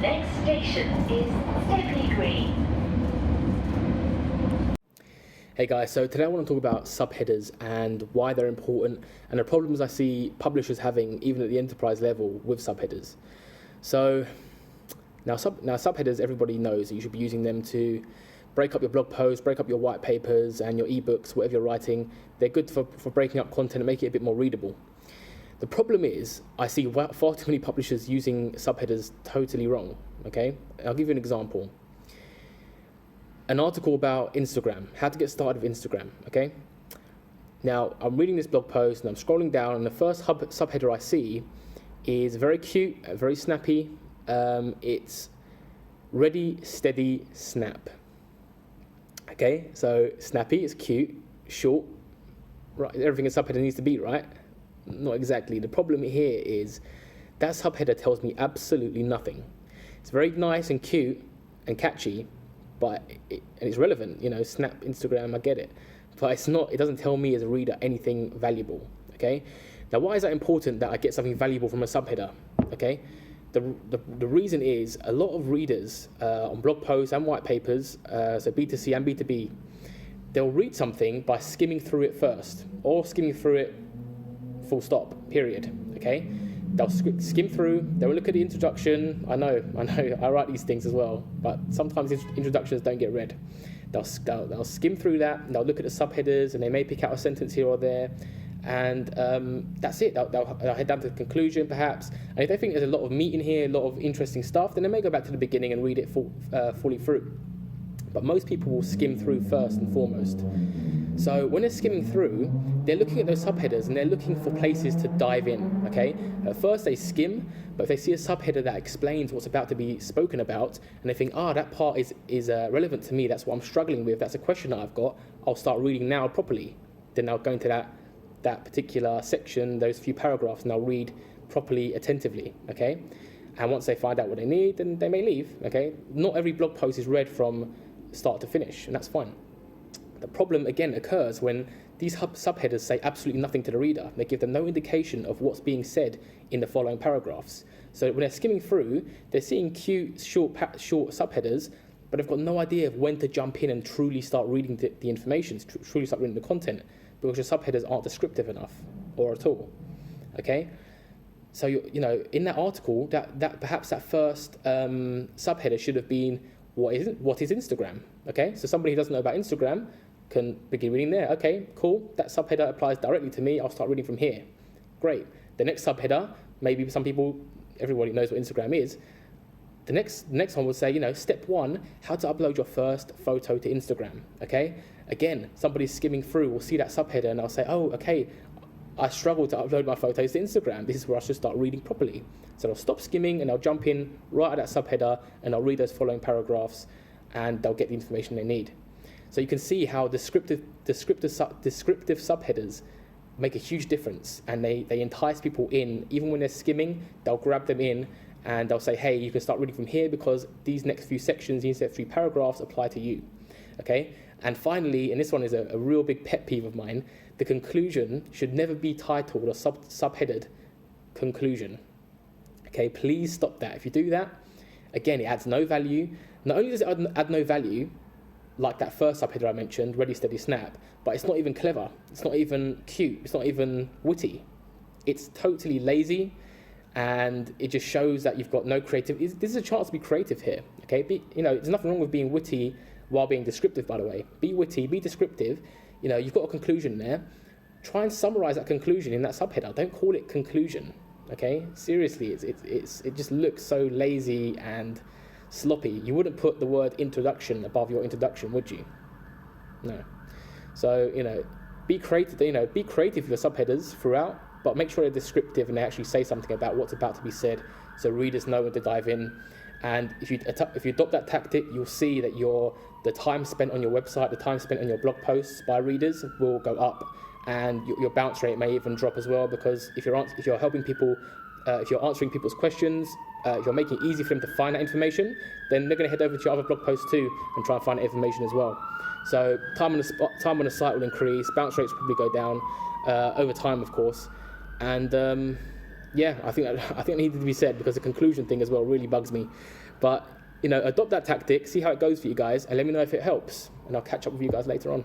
next station is Stepney Green. Hey guys, so today I want to talk about subheaders and why they're important and the problems I see publishers having even at the enterprise level with subheaders. So now subheaders, everybody knows that you should be using them to break up your blog posts, break up your white papers and your ebooks, whatever you're writing. They're good for breaking up content and making it a bit more readable. The problem is I see far too many publishers using subheaders totally wrong, okay? I'll give you an example. An article about Instagram, how to get started with Instagram, okay? Now, I'm reading this blog post and I'm scrolling down and the first subheader I see is very cute, very snappy. It's ready, steady, snap. Okay, so snappy, it's cute, short, right? Everything a subheader needs to be, right? Not exactly. The problem here is that subheader tells me absolutely nothing. It's very nice and cute and catchy, but and it's relevant, you know, Snap, Instagram, I get it. But it's not, it doesn't tell me as a reader anything valuable, okay? Now, why is that important that I get something valuable from a subheader, okay? The reason is a lot of readers on blog posts and white papers, so B2C and B2B, they'll read something by skimming through it first, or skimming through it full stop, period, okay? They'll skim through, they'll look at the introduction. I know, I write these things as well, but sometimes introductions don't get read. They'll skim through that, and they'll look at the subheaders, and they may pick out a sentence here or there, and that's it. They'll head down to the conclusion, perhaps, and if they think there's a lot of meat in here, a lot of interesting stuff, then they may go back to the beginning and read it fully through. But most people will skim through first and foremost. So when they're skimming through, they're looking at those subheaders and they're looking for places to dive in, okay? At first they skim, but if they see a subheader that explains what's about to be spoken about, and they think, that part is relevant to me, that's what I'm struggling with, that's a question that I've got, I'll start reading now properly. Then I'll go into that particular section, those few paragraphs, and I'll read properly, attentively, okay? And once they find out what they need, then they may leave, okay? Not every blog post is read from start to finish, and that's fine. The problem, again, occurs when these subheaders say absolutely nothing to the reader. They give them no indication of what's being said in the following paragraphs. So when they're skimming through, they're seeing cute, short subheaders, but they've got no idea of when to jump in and truly start reading the information, truly start reading the content, because your subheaders aren't descriptive enough, or at all, okay? So, you know, in that article, that perhaps that first subheader should have been, what is Instagram, okay? So somebody who doesn't know about Instagram can begin reading there. Okay, cool, that subheader applies directly to me, I'll start reading from here. Great. The next subheader, maybe everybody knows what Instagram is. The next one will say, you know, step 1, how to upload your first photo to Instagram, okay? Again, somebody skimming through will see that subheader and they'll say, oh, okay, I struggle to upload my photos to Instagram. This is where I should start reading properly. So they'll stop skimming and they'll jump in right at that subheader and they'll read those following paragraphs and they'll get the information they need. So you can see how descriptive subheaders make a huge difference, and they entice people in. Even when they're skimming, they'll grab them in and they'll say, hey, you can start reading from here because these next few sections, these next few paragraphs apply to you, okay? And finally, and this one is a real big pet peeve of mine, the conclusion should never be titled or subheaded conclusion, okay? Please stop that. If you do that, again, it adds no value. Not only does it add no value, like that first subheader I mentioned, ready, steady, snap, but it's not even clever, it's not even cute, it's not even witty. It's totally lazy, and it just shows that you've got no creative. This is a chance to be creative here, okay? There's nothing wrong with being witty while being descriptive, by the way. Be witty, be descriptive. You know, you've got a conclusion there. Try and summarize that conclusion in that subheader. Don't call it conclusion, okay? Seriously, it just looks so lazy and sloppy. You wouldn't put the word introduction above your introduction, would you? No. So, you know, be creative. Be creative with your subheaders throughout, but make sure they're descriptive and they actually say something about what's about to be said, so readers know when to dive in. And if you adopt that tactic, you'll see that the time spent on your website, the time spent on your blog posts by readers will go up, and your bounce rate may even drop as well, because if you're helping people, if you're answering people's questions, if you're making it easy for them to find that information, then they're going to head over to your other blog posts too and try and find that information as well. So time on the site will increase, bounce rates will probably go down over time, of course. And I think that needed to be said, because the conclusion thing as well really bugs me. But, adopt that tactic, see how it goes for you guys, and let me know if it helps. And I'll catch up with you guys later on.